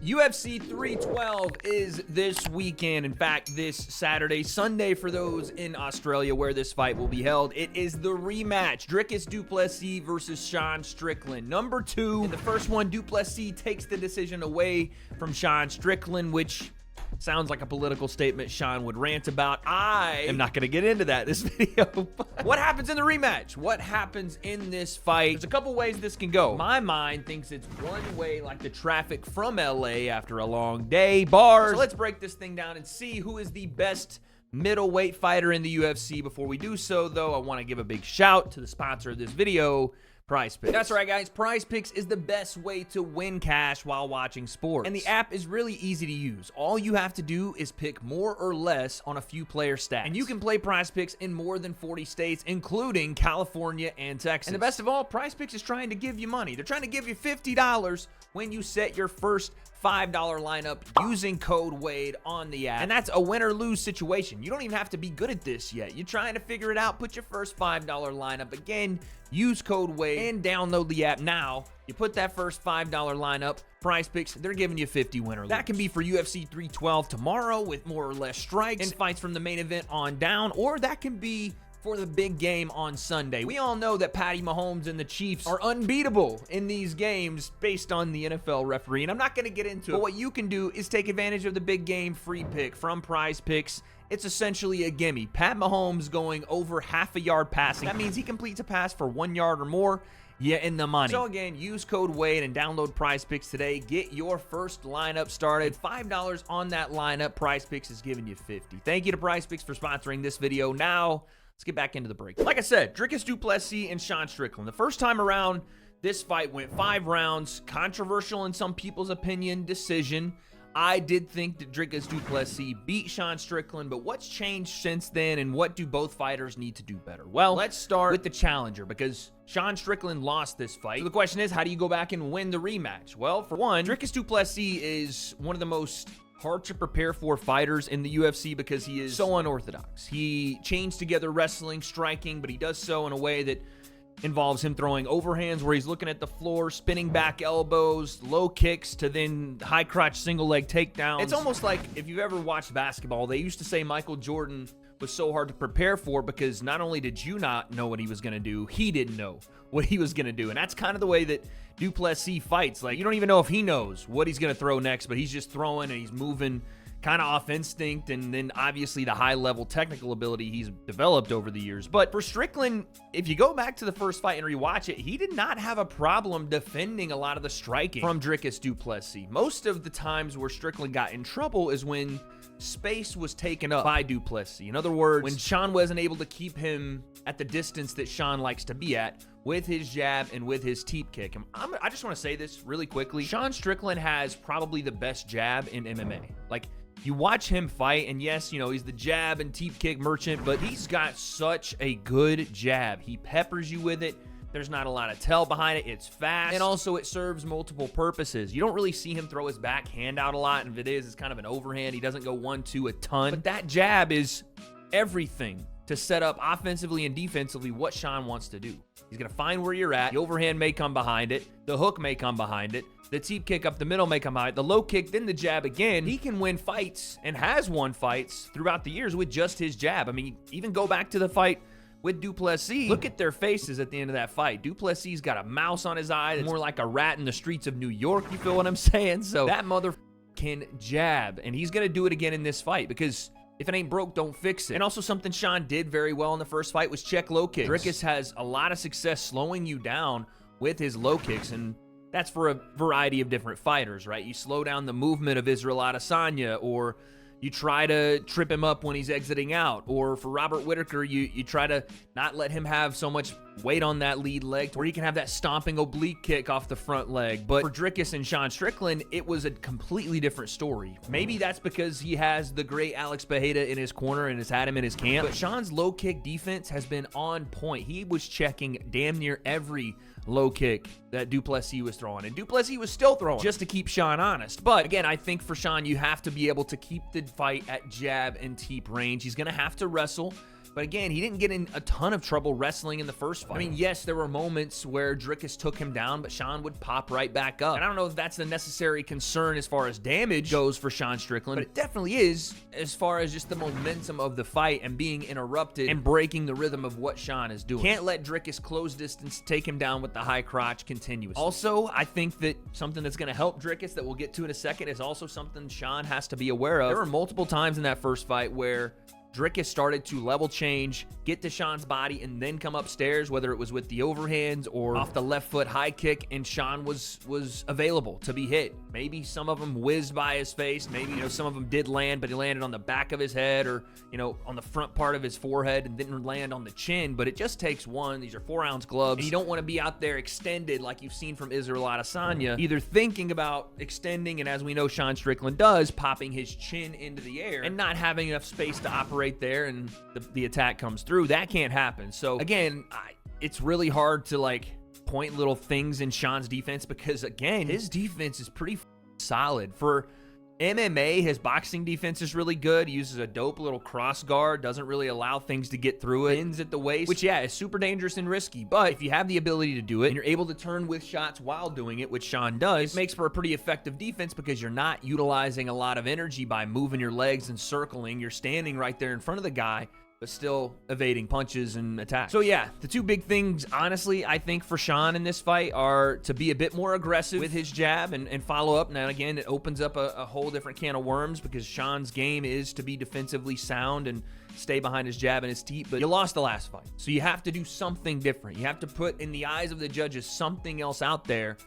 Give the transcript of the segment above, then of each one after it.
UFC 312 is this weekend. In fact, this Saturday, Sunday for those in Australia where this fight will be held. It is the rematch. Dricus du Plessis versus Sean Strickland. Number 2. In the first one, du Plessis takes the decision away from Sean Strickland, which sounds like a political statement Sean would rant about. I am not going to get into that this video. What happens in the rematch? What happens in this fight? There's a couple ways this can go. My mind thinks it's one way, like the traffic from LA after a long day, bars. So let's break this thing down and see who is the best middleweight fighter in the UFC. Before we do so, though, I want to give a big shout to the sponsor of this video, Prize Picks. That's right, guys. Prize Picks is the best way to win cash while watching sports. And the app is really easy to use. All you have to do is pick more or less on a few player stats. And you can play Prize Picks in more than 40 states, including California and Texas. And the best of all, Prize Picks is trying to give you money. They're trying to give you $50 when you set your first $5 lineup using code WADE on the app. And that's a win or lose situation. You don't even have to be good at this yet. You're trying to figure it out. Put your first $5 lineup. Again, use code WADE and download the app now. You put that first $5 lineup, Prize Picks, they're giving you 50 win or lose. That can be for UFC 312 tomorrow with more or less strikes and fights from the main event on down, or that can be for the big game on Sunday. We all know that Patty Mahomes and the Chiefs are unbeatable in these games based on the NFL referee, and I'm not going to get into it. But what you can do is take advantage of the big game free pick from Prize Picks. It's essentially a gimme. Pat Mahomes going over half a yard passing. That means he completes a pass for 1 yard or more. Yeah, in the money. So again, use code WADE and download Prize Picks today. Get your first lineup started. $5 on that lineup. Prize Picks is giving you 50. Thank you to Prize Picks for sponsoring this video. Now, let's get back into the break. Like I said, Dricus du Plessis and Sean Strickland. The first time around, this fight went 5 rounds. Controversial in some people's opinion, decision. I did think that Dricus du Plessis beat Sean Strickland, but what's changed since then, and what do both fighters need to do better? Well, let's start with the challenger, because Sean Strickland lost this fight. So the question is, how do you go back and win the rematch? Well, for one, Dricus du Plessis is one of the most hard to prepare for fighters in the UFC because he is so unorthodox. He chains together wrestling, striking, but he does so in a way that involves him throwing overhands where he's looking at the floor, spinning back elbows, low kicks to then high crotch single leg takedowns. It's almost like if you've ever watched basketball, they used to say Michael Jordan was so hard to prepare for because not only did you not know what he was going to do, he didn't know what he was going to do. And that's kind of the way that du Plessis fights. Like, you don't even know if he knows what he's going to throw next, but he's just throwing and he's moving kind of off instinct, and then obviously the high-level technical ability he's developed over the years. But for Strickland, if you go back to the first fight and rewatch it, he did not have a problem defending a lot of the striking from Dricus du Plessis. Most of the times where Strickland got in trouble is when space was taken up by du Plessis. In other words, when Sean wasn't able to keep him at the distance that Sean likes to be at with his jab and with his teep kick. I just want to say this really quickly. Sean Strickland has probably the best jab in MMA. Like, you watch him fight, and yes, you know, he's the jab and teep kick merchant, but he's got such a good jab. He peppers you with it. There's not a lot of tell behind it. It's fast, and also it serves multiple purposes. You don't really see him throw his back hand out a lot, and if it is, it's kind of an overhand. He doesn't go 1-2 a ton, but that jab is everything to set up offensively and defensively what Sean wants to do. He's going to find where you're at. The overhand may come behind it. The hook may come behind it. The teep kick up the middle may come behind it. The low kick, then the jab again. He can win fights and has won fights throughout the years with just his jab. I mean, even go back to the fight with du Plessis. Look at their faces at the end of that fight. Du Plessis got a mouse on his eye. It's more like a rat in the streets of New York. You feel what I'm saying? So that mother can jab, and he's going to do it again in this fight because if it ain't broke, don't fix it. And also something Sean did very well in the first fight was check low kicks. Dricus has a lot of success slowing you down with his low kicks, and that's for a variety of different fighters, right? You slow down the movement of Israel Adesanya, or you try to trip him up when he's exiting out. Or for Robert Whittaker, you try to not let him have so much weight on that lead leg where he can have that stomping oblique kick off the front leg. But for Dricus and Sean Strickland, it was a completely different story. Maybe that's because he has the great Alex Bejeda in his corner and has had him in his camp. But Sean's low kick defense has been on point. He was checking damn near every low kick that du Plessis was throwing, and du Plessis was still throwing just to keep Sean honest. But again, I think for Sean, you have to be able to keep the fight at jab and teep range. He's going to have to wrestle. But again, he didn't get in a ton of trouble wrestling in the first fight. I mean, yes, there were moments where Dricus took him down, but Sean would pop right back up. And I don't know if that's the necessary concern as far as damage goes for Sean Strickland, but it definitely is as far as just the momentum of the fight and being interrupted and breaking the rhythm of what Sean is doing. Can't let Dricus close distance, take him down with the high crotch continuously. Also, I think that something that's going to help Dricus that we'll get to in a second is also something Sean has to be aware of. There were multiple times in that first fight where Dricus started to level change, get to Sean's body, and then come upstairs, whether it was with the overhands or off the left foot high kick, and Sean was available to be hit. Maybe some of them whizzed by his face. Maybe, some of them did land, but he landed on the back of his head or, on the front part of his forehead and didn't land on the chin. But it just takes one. These are 4-ounce gloves. And you don't want to be out there extended like you've seen from Israel Adesanya, either thinking about extending, and as we know Sean Strickland does, popping his chin into the air and not having enough space to operate there, and the attack comes through. That can't happen. So again, it's really hard to point little things in Sean's defense, because again, his defense is pretty solid. For MMA, his boxing defense is really good. He uses a dope little cross guard, doesn't really allow things to get through it. Pins at the waist, which is super dangerous and risky. But if you have the ability to do it and you're able to turn with shots while doing it, which Sean does, it makes for a pretty effective defense because you're not utilizing a lot of energy by moving your legs and circling. You're standing right there in front of the guy, but still evading punches and attacks. So yeah, the two big things, honestly, I think for Sean in this fight are to be a bit more aggressive with his jab and follow up. Now, again, it opens up a whole different can of worms because Sean's game is to be defensively sound and stay behind his jab and his teeth, but you lost the last fight. So you have to do something different. You have to put, in the eyes of the judges, something else out there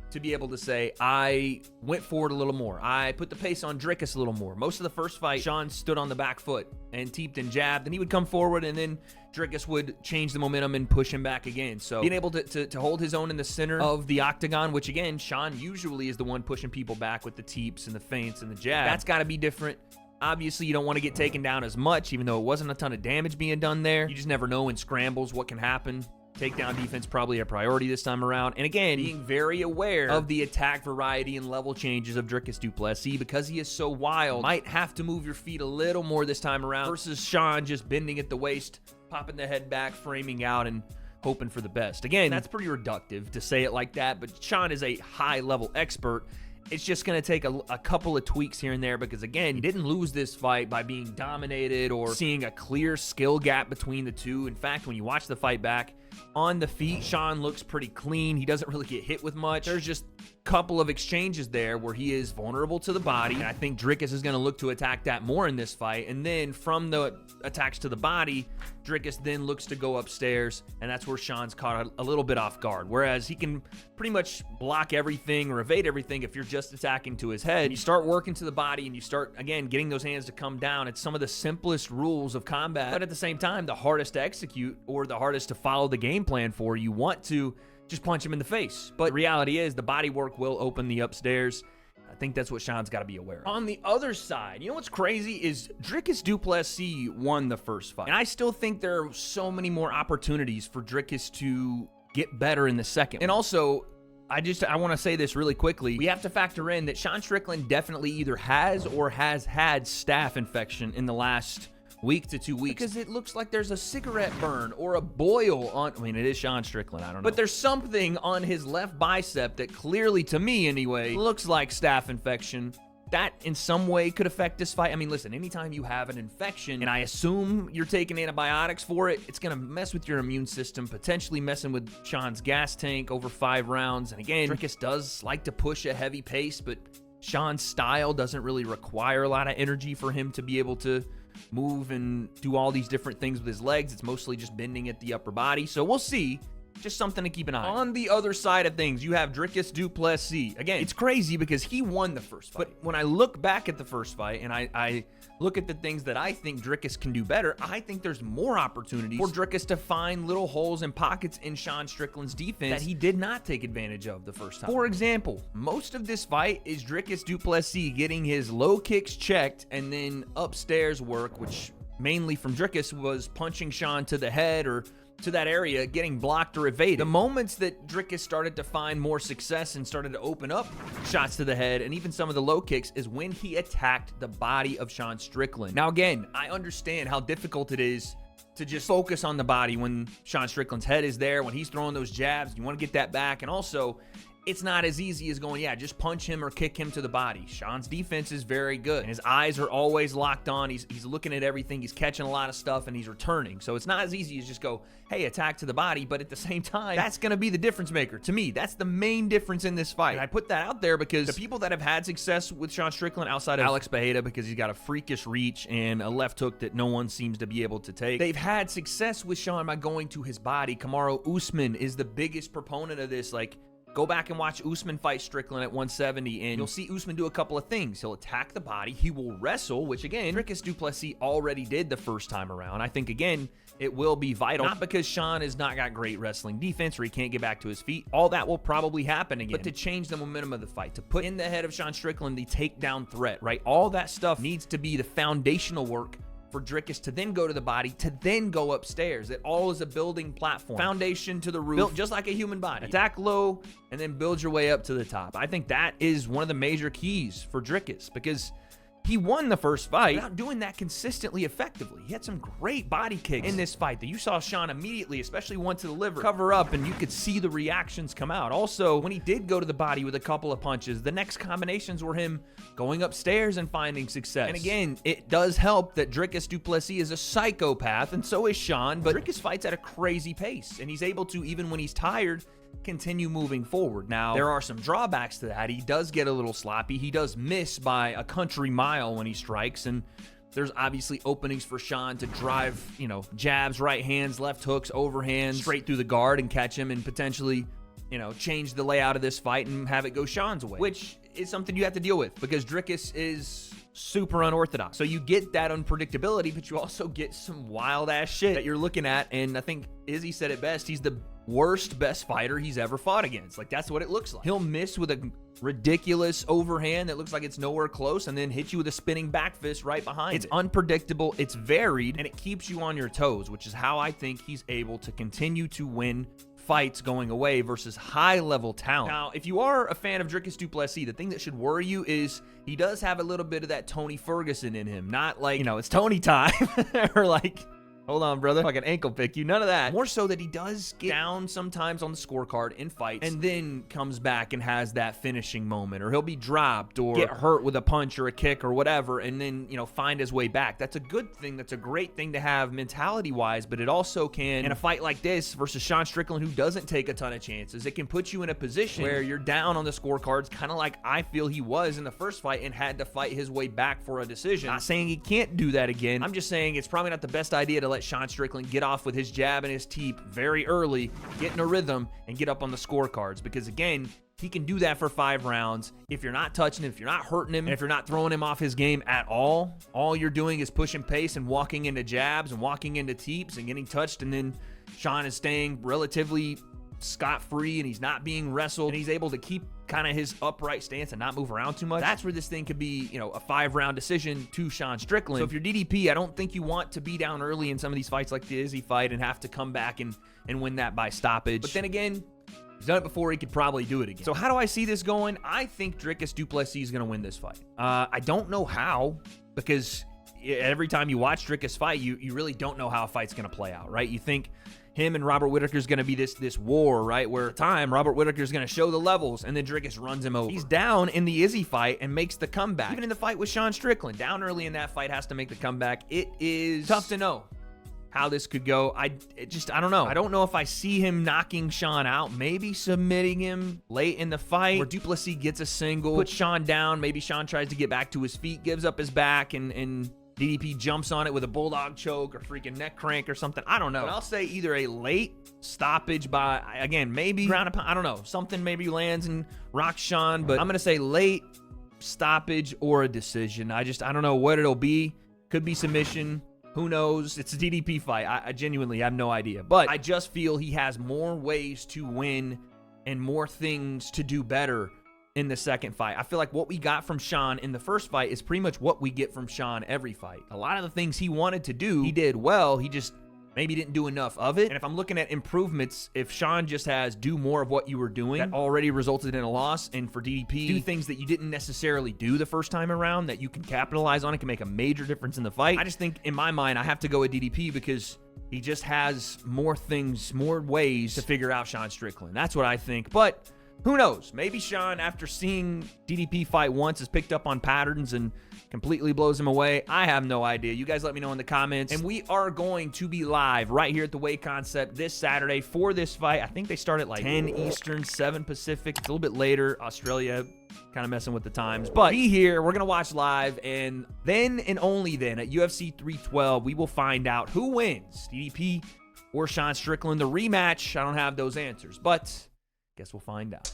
to be able to say, I went forward a little more. I put the pace on Dricus a little more. Most of the first fight, Sean stood on the back foot and teeped and jabbed, and he would come forward, and then Dricus would change the momentum and push him back again. So being able to hold his own in the center of the octagon, which again, Sean usually is the one pushing people back with the teeps and the feints and the jab. That's got to be different. Obviously, you don't want to get taken down as much, even though it wasn't a ton of damage being done there. You just never know in scrambles what can happen. Takedown defense probably a priority this time around. And again, being very aware of the attack variety and level changes of Dricus du Plessis, because he is so wild, might have to move your feet a little more this time around versus Sean just bending at the waist, popping the head back, framing out, and hoping for the best. Again, that's pretty reductive to say it like that, but Sean is a high-level expert. It's just going to take a couple of tweaks here and there because, again, he didn't lose this fight by being dominated or seeing a clear skill gap between the two. In fact, when you watch the fight back, on the feet, Sean looks pretty clean. He doesn't really get hit with much. There's just a couple of exchanges there where he is vulnerable to the body, and I think Dricus is going to look to attack that more in this fight. And then from the attacks to the body, Dricus then looks to go upstairs, and that's where Sean's caught a little bit off guard. Whereas he can pretty much block everything or evade everything if you're just attacking to his head. You start working to the body and you start, again, getting those hands to come down. It's some of the simplest rules of combat, but at the same time, the hardest to execute or the hardest to follow the game plan for. You want to just punch him in the face, but the reality is the body work will open the upstairs. I think that's what Sean's got to be aware of. On the other side, you know what's crazy is Dricus du Plessis won the first fight, and I still think there are so many more opportunities for Dricus to get better in the second. And also, I want to say this really quickly. We have to factor in that Sean Strickland definitely either has or has had staph infection in the last week to 2 weeks, because it looks like there's a cigarette burn or a boil on, I mean, it is Sean Strickland, I don't know, but there's something on his left bicep that clearly, to me anyway, looks like staph infection. That in some way could affect this fight. I mean, listen, anytime you have an infection, and I assume you're taking antibiotics for it, it's going to mess with your immune system, potentially messing with Sean's gas tank over 5 rounds. And again, Dricus does like to push a heavy pace, but Sean's style doesn't really require a lot of energy for him to be able to move and do all these different things with his legs. It's mostly just bending at the upper body. So we'll see. Just something to keep an eye on. On the other side of things, you have Dricus du Plessis. Again, it's crazy because he won the first fight. But when I look back at the first fight and I look at the things that I think Dricus can do better, I think there's more opportunities for Dricus to find little holes and pockets in Sean Strickland's defense that he did not take advantage of the first time. For example, most of this fight is Dricus du Plessis getting his low kicks checked and then upstairs work, which mainly from Dricus was punching Sean to the head or to that area, getting blocked or evaded. The moments that Dricus started to find more success and started to open up shots to the head and even some of the low kicks is when he attacked the body of Sean Strickland. Now again, I understand how difficult it is to just focus on the body when Sean Strickland's head is there, when he's throwing those jabs. You want to get that back. And also, it's not as easy as going, yeah, just punch him or kick him to the body. Sean's defense is very good, and his eyes are always locked on. He's looking at everything. He's catching a lot of stuff, and he's returning. So it's not as easy as just go, hey, attack to the body. But at the same time, that's going to be the difference maker. To me, that's the main difference in this fight. And I put that out there because the people that have had success with Sean Strickland outside of W.A.D.E, because he's got a freakish reach and a left hook that no one seems to be able to take, they've had success with Sean by going to his body. Kamaru Usman is the biggest proponent of this. Like, go back and watch Usman fight Strickland at 170, and you'll see Usman do a couple of things. He'll attack the body. He will wrestle, which, again, Dricus du Plessis already did the first time around. I think, again, it will be vital. Not because Sean has not got great wrestling defense or he can't get back to his feet. All that will probably happen again. But to change the momentum of the fight, to put in the head of Sean Strickland the takedown threat, right? All that stuff needs to be the foundational work for Dricus to then go to the body, to then go upstairs. It all is a building platform. Foundation to the roof, built just like a human body. Attack low, and then build your way up to the top. I think that is one of the major keys for Dricus, because he won the first fight without doing that consistently effectively. He had some great body kicks in this fight that you saw Sean immediately, especially one to the liver, cover up, and you could see the reactions come out. Also, when he did go to the body with a couple of punches, the next combinations were him going upstairs and finding success. And again, it does help that Dricus du Plessis is a psychopath, and so is Sean, but Dricus fights at a crazy pace, and he's able to, even when he's tired, continue moving forward. Now, there are some drawbacks to that. He does get a little sloppy. He does miss by a country mile when he strikes, and there's obviously openings for Sean to drive, jabs, right hands, left hooks, overhands, straight through the guard and catch him and potentially, change the layout of this fight and have it go Sean's way, which is something you have to deal with because Dricus is super unorthodox. So you get that unpredictability, but you also get some wild ass shit that you're looking at. And I think Izzy said it best. He's the best fighter he's ever fought against. Like, that's what it looks like. He'll miss with a ridiculous overhand that looks like it's nowhere close and then hit you with a spinning back fist right behind it. It's unpredictable, it's varied, and it keeps you on your toes, which is how I think he's able to continue to win fights going away versus high-level talent. Now, if you are a fan of Dricus du Plessis, the thing that should worry you is he does have a little bit of that Tony Ferguson in him. Not like, it's Tony time, or like, hold on, brother, fucking ankle pick you. None of that. More so that he does get down sometimes on the scorecard in fights and then comes back and has that finishing moment, or he'll be dropped or get hurt with a punch or a kick or whatever, and then, find his way back. That's a good thing. That's a great thing to have mentality-wise, but it also can, in a fight like this versus Sean Strickland, who doesn't take a ton of chances, it can put you in a position where you're down on the scorecards, kind of like I feel he was in the first fight and had to fight his way back for a decision. Not saying he can't do that again. I'm just saying it's probably not the best idea to let Sean Strickland get off with his jab and his teep very early, get in a rhythm, and get up on the scorecards. Because again, he can do that for 5 rounds. If you're not touching him, if you're not hurting him, and if you're not throwing him off his game at all you're doing is pushing pace and walking into jabs and walking into teeps and getting touched, and then Sean is staying relatively scot-free and he's not being wrestled and he's able to keep kind of his upright stance and not move around too much. That's where this thing could be, a 5-round decision to Sean Strickland. So if you're DDP, I don't think you want to be down early in some of these fights like the Izzy fight and have to come back and win that by stoppage. But then again, he's done it before. He could probably do it again. So how do I see this going? I think Dricus du Plessis is going to win this fight. I don't know how, because every time you watch Dricus fight, you really don't know how a fight's going to play out, right? You think him and Robert Whittaker's going to be this war, right? Where at the time, Robert Whittaker's going to show the levels, and then Dricus runs him over. He's down in the Izzy fight and makes the comeback. Even in the fight with Sean Strickland, down early in that fight, has to make the comeback. It is tough to know how this could go. I don't know. I don't know if I see him knocking Sean out, maybe submitting him late in the fight, where du Plessis gets a single, puts Sean down, maybe Sean tries to get back to his feet, gives up his back, and DDP jumps on it with a bulldog choke or freaking neck crank or something. I don't know. But I'll say either a late stoppage by, again, maybe ground and pound. I don't know. Something maybe lands and rocks Sean, but I'm going to say late stoppage or a decision. I don't know what it'll be. Could be submission. Who knows? It's a DDP fight. I genuinely have no idea. But I just feel he has more ways to win and more things to do better in the second fight. I feel like what we got from Sean in the first fight is pretty much what we get from Sean every fight. A lot of the things he wanted to do, he did well. He just maybe didn't do enough of it. And if I'm looking at improvements, if Sean just has do more of what you were doing, that already resulted in a loss, and for DDP, do things that you didn't necessarily do the first time around that you can capitalize on, it can make a major difference in the fight. I just think, in my mind, I have to go with DDP because He just has more things, more ways to figure out Sean Strickland. That's what I think. But who knows? Maybe Sean, after seeing DDP fight once, has picked up on patterns and completely blows him away. I have no idea. You guys let me know in the comments. And we are going to be live right here at the W.A.D.E Concept this Saturday for this fight. I think they start at like 10 Eastern, 7 Pacific. It's a little bit later. Australia kind of messing with the times. But be here. We're going to watch live. And then and only then at UFC 312, we will find out who wins, DDP or Sean Strickland. The rematch, I don't have those answers. But guess we'll find out.